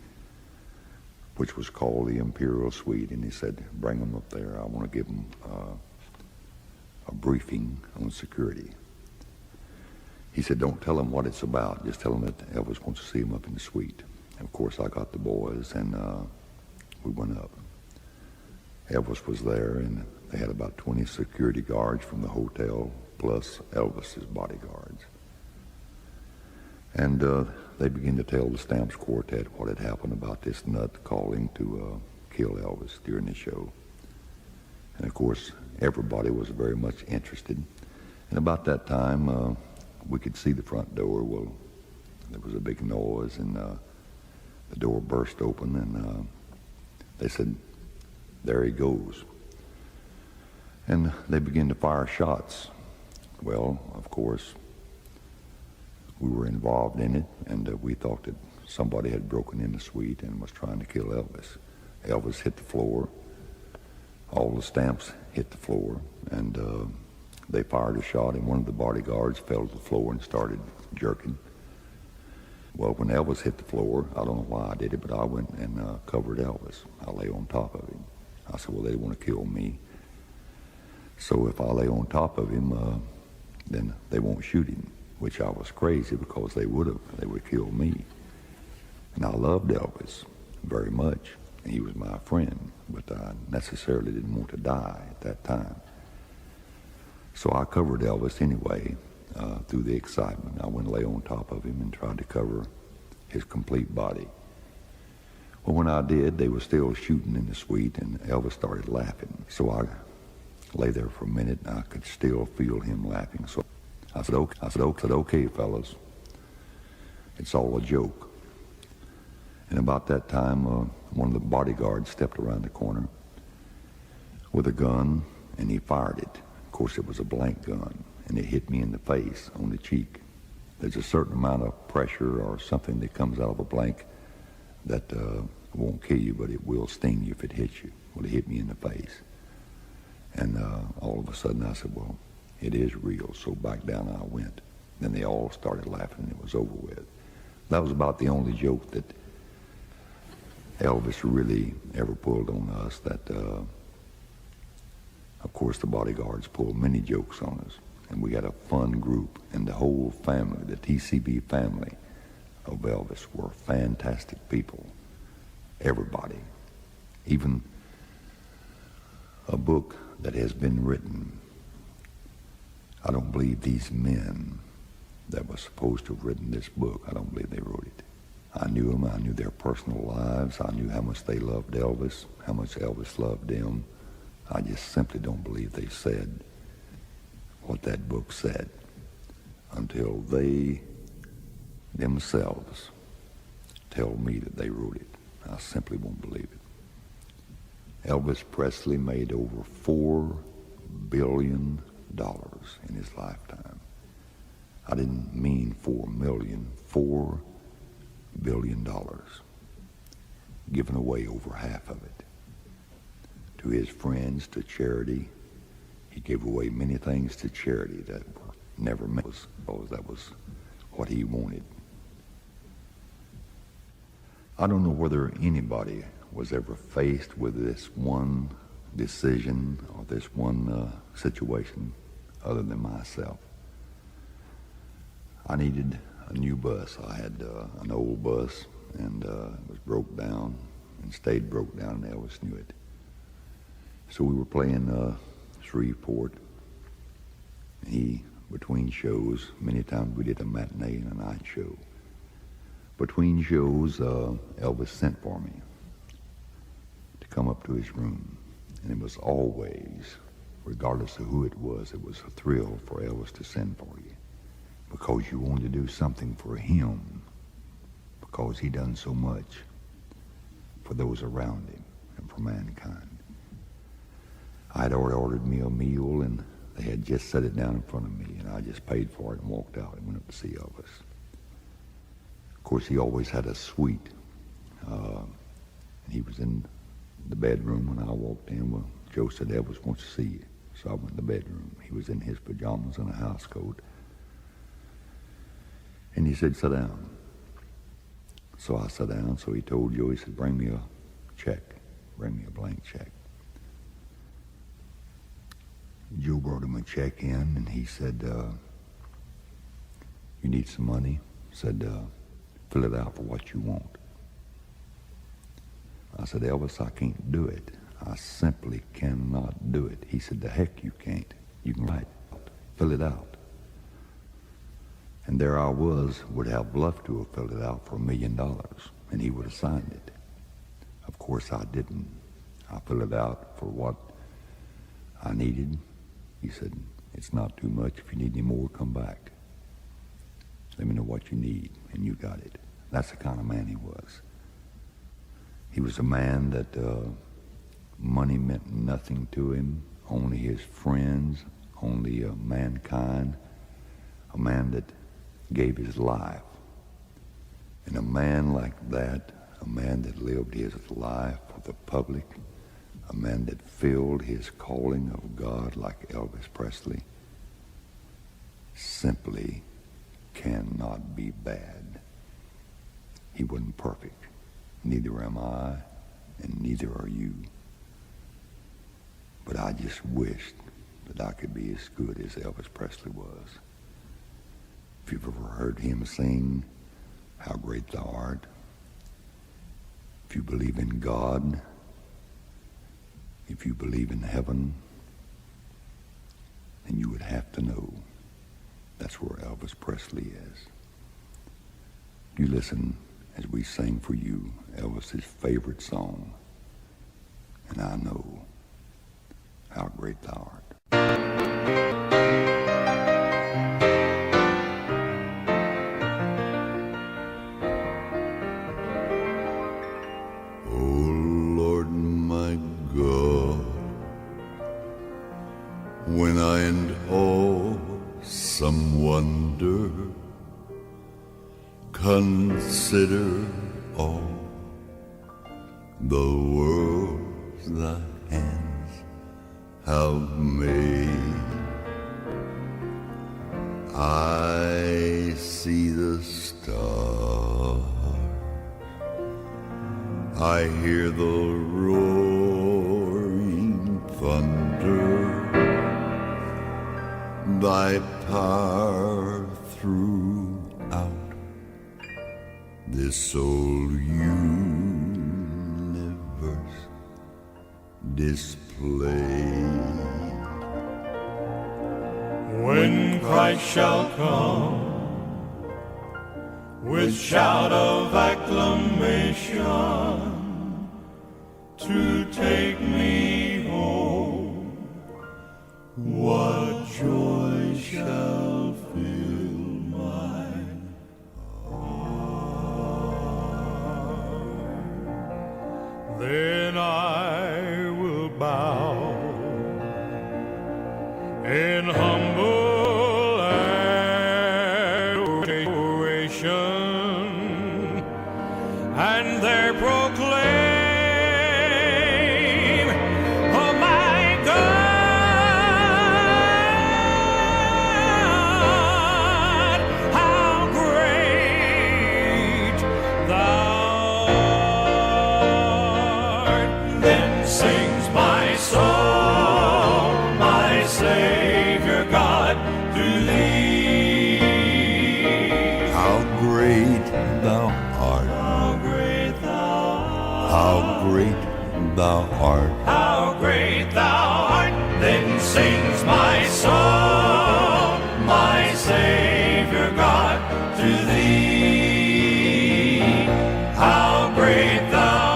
which was called the Imperial Suite, and he said, "Bring them up there. I want to give them a briefing on security." He said, "Don't tell them what it's about. Just tell them that Elvis wants to see him up in the suite." And of course, I got the boys, and we went up. Elvis was there, and they had about 20 security guards from the hotel, plus Elvis's bodyguards. And they began to tell the Stamps Quartet what had happened about this nut calling to kill Elvis during the show. And of course, everybody was very much interested. And about that time, we could see the front door. Well, there was a big noise, and the door burst open, and they said, "There he goes." And they began to fire shots. Well, of course, we were involved in it, and we thought that somebody had broken in the suite and was trying to kill Elvis. Elvis hit the floor. All the Stamps hit the floor, and they fired a shot, and one of the bodyguards fell to the floor and started jerking. Well, when Elvis hit the floor, I don't know why I did it, but I went and covered Elvis. I lay on top of him. I said, "Well, they want to kill me. So if I lay on top of him, then they won't shoot him," which I was crazy, because they would kill me. And I loved Elvis very much, and he was my friend, but I necessarily didn't want to die at that time. So I covered Elvis anyway, through the excitement. I went and lay on top of him and tried to cover his complete body. Well, when I did, they were still shooting in the suite, and Elvis started laughing. So I lay there for a minute, and I could still feel him laughing. So I said, "Okay, fellas, it's all a joke." And about that time, one of the bodyguards stepped around the corner with a gun, and he fired it. Of course, it was a blank gun, and it hit me in the face, on the cheek. There's a certain amount of pressure or something that comes out of a blank that won't kill you, but it will sting you if it hits you. Well, it hit me in the face. And all of a sudden I said, "Well, it is real." So back down I went. Then they all started laughing, and it was over with. That was about the only joke that Elvis really ever pulled on us. That, of course, the bodyguards pulled many jokes on us. And we had a fun group, and the whole family, the TCB family of Elvis, were fantastic people. Everybody. Even a book that has been written. I don't believe these men that were supposed to have written this book, I don't believe they wrote it. I knew them. I knew their personal lives. I knew how much they loved Elvis, how much Elvis loved them. I just simply don't believe they said what that book said until they themselves tell me that they wrote it. I simply won't believe it. Elvis Presley made over $4 billion in his lifetime. I didn't mean 4 million, $4 billion, giving away over half of it to his friends, to charity. He gave away many things to charity that were never meant, because that was what he wanted. I don't know whether anybody was ever faced with this one decision or this one situation other than myself. I needed a new bus. I had an old bus, and it was broke down and stayed broke down, and Elvis knew it. So we were playing Shreveport. Between shows, many times we did a matinee and a night show. Between shows, Elvis sent for me to come up to his room. And it was always, regardless of who it was a thrill for Elvis to send for you, because you wanted to do something for him, because he done so much for those around him and for mankind. I had already ordered me a meal, and they had just set it down in front of me, and I just paid for it and walked out and went up to see Elvis. Of course, he always had a suite, and he was in the bedroom when I walked in. Well, Joe said, Elvis wants to see you. So I went in the bedroom. He was in his pajamas and a house coat. And he said, sit down. So I sat down. So he told Joe, he said, bring me a check. Bring me a blank check. Joe brought him a check in, and he said, you need some money? Said, fill it out for what you want. I said, Elvis, I can't do it. I simply cannot do it. He said, the heck you can't. You can write it, fill it out. And there I would have bluffed to have filled it out for $1 million, and he would have signed it. Of course, I didn't. I filled it out for what I needed. He said, it's not too much. If you need any more, come back. Let me know what you need, and you got it. That's the kind of man he was. He was a man that money meant nothing to him, only his friends, only mankind, a man that gave his life. And a man like that, a man that lived his life for the public, a man that filled his calling of God like Elvis Presley, simply cannot be bad. He wasn't perfect. Neither am I, and neither are you. But I just wished that I could be as good as Elvis Presley was. If you've ever heard him sing, How Great Thou Art, if you believe in God, if you believe in heaven, then you would have to know that's where Elvis Presley is. You listen as we sing for you Elvis's favorite song, and I know how great thou art. Oh Lord my God, when I in awesome wonder consider all the worlds thy hands have made, I see the stars, I hear the roaring thunder, thy power throughout this whole universe displayed. When Christ shall come with shout of acclamation to take me home, what joy shall fill my heart. Then I will bow in humble adoration, and there proclaim, oh my God, how great thou art. Then sings my soul, my Savior God, to thee. How great thou art. How great thou art. How great thou art. How great thou art, then sings my soul, my Savior God, to thee. How great thou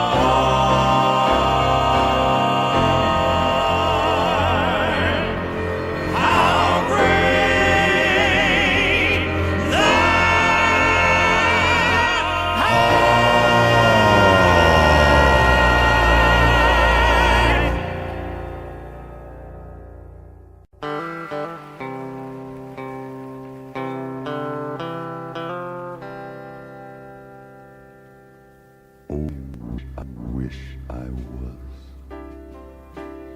art, how great thou Oh, I wish I was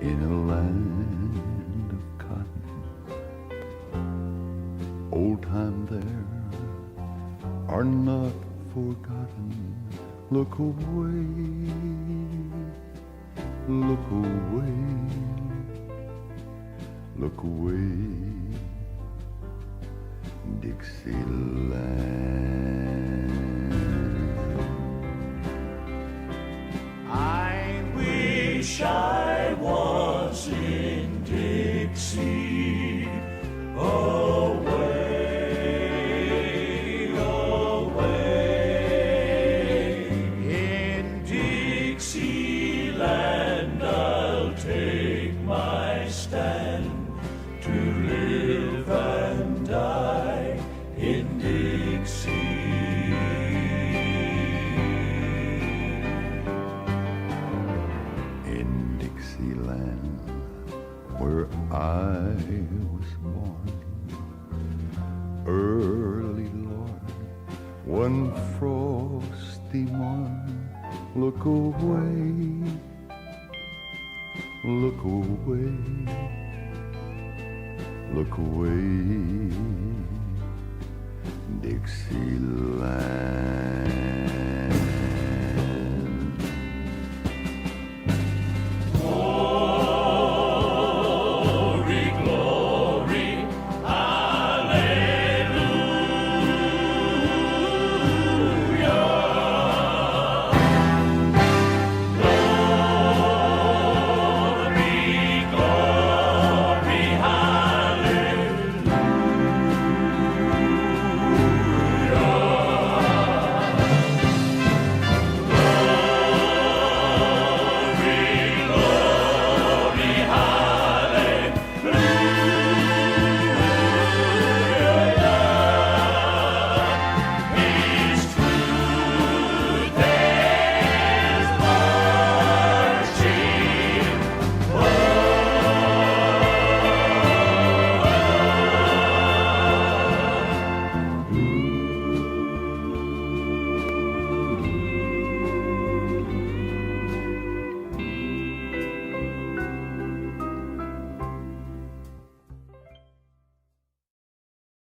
in a land of cotton. Old time there are not forgotten. Look away, look away, look away, Dixieland. I wish I was in Dixie, away, away. In Dixieland I'll take my stand to live and die in Dixie. In Dixieland, where I was born, early, Lord, one frosty morn. Look away, look away, look away, Dixieland.